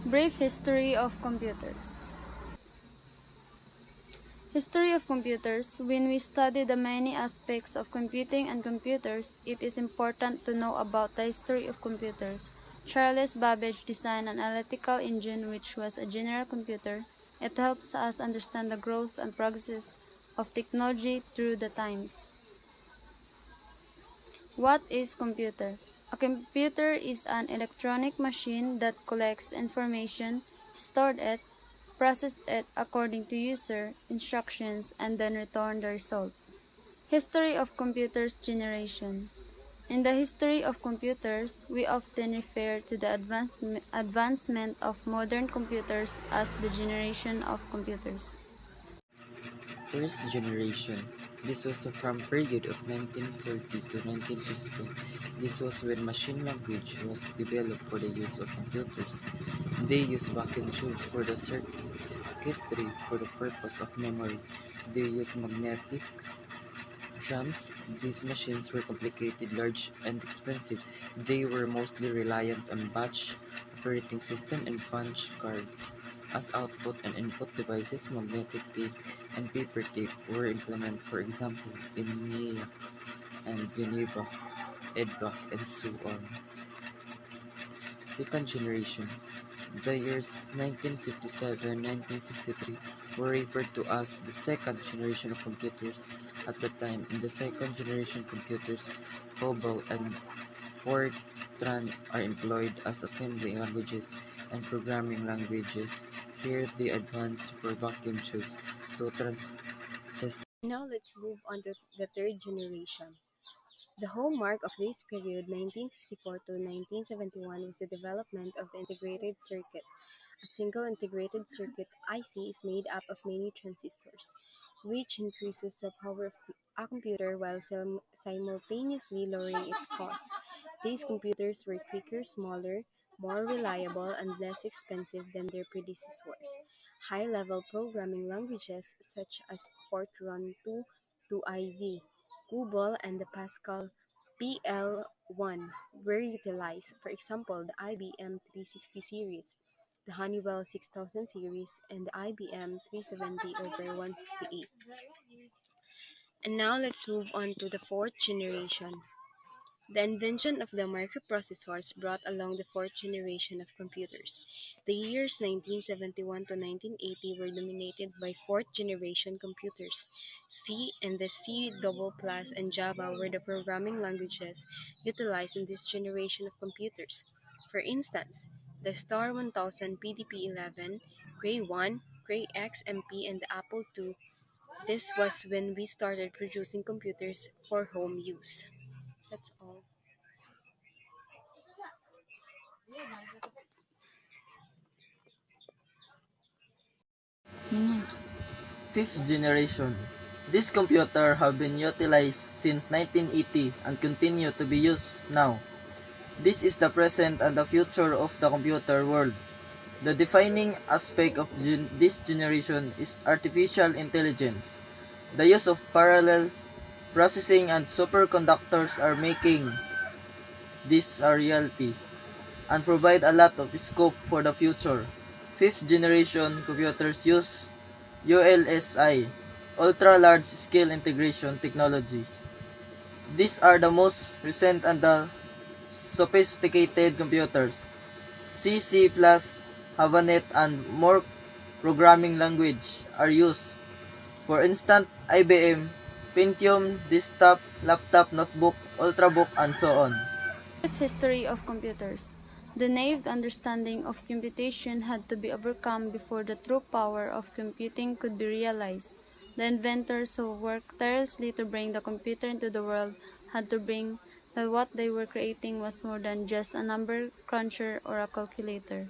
Brief history of computers. History of computers. When we study the many aspects of computing and computers, it is important to know about the history of computers. Charles Babbage designed an analytical engine which was a general computer. It helps us understand the growth and progress of technology through the times. What is computer? A computer is an electronic machine that collects information, stored it, processed it according to user instructions, and then returned the result. History of computers generation. In the history of computers, we often refer to the advancement of modern computers as the generation of computers. First generation. This was from period of 1940 to 1950. This was when machine language was developed for the use of computers. They used vacuum tube for the circuitry for the purpose of memory. They used magnetic drums. These machines were complicated, large, and expensive. They were mostly reliant on batch operating system and punch cards. As output and input devices, magnetic tape and paper tape were implemented, for example, in NIAC and UNIVAC, EDVAC, and so on. Second generation. The years 1957-1963 were referred to as the second generation of computers. At the time, in the second generation computers, COBOL and Fortran are employed as assembly languages and programming languages. Here they advance for vacuum tubes to transist. Now let's move on to the third generation. The hallmark of this period, 1964 to 1971, was the development of the integrated circuit. A single integrated circuit (IC) is made up of many transistors, which increases the power of a computer while simultaneously lowering its cost. These computers were quicker, smaller, more reliable, and less expensive than their predecessors. High-level programming languages such as Fortran 2.2IV, COBOL, and the Pascal PL1 were utilized. For example, the IBM 360 series, the Honeywell 6000 series, and the IBM 370 over 168. And now let's move on to the fourth generation. The invention of the microprocessors brought along the fourth generation of computers. The years 1971 to 1980 were dominated by fourth generation computers. C and the C++ and Java were the programming languages utilized in this generation of computers. For instance, the Star 1000 PDP-11, Cray 1, Cray XMP, and the Apple II. This was when we started producing computers for home use. That's all. Fifth generation. These computers have been utilized since 1980 and continue to be used now. This is the present and the future of the computer world. The defining aspect of this generation is artificial intelligence. The use of parallel processing and superconductors are making this a reality and provide a lot of scope for the future. Fifth generation computers use ULSI, Ultra Large Scale Integration Technology. These are the most recent and the sophisticated computers. C++, Havanet, and more programming language are used. For instance, IBM, Pentium, desktop, laptop, notebook, ultrabook, and so on. Brief history of computers. The naive understanding of computation had to be overcome before the true power of computing could be realized. The inventors who worked tirelessly to bring the computer into the world had to bring that what they were creating was more than just a number cruncher or a calculator.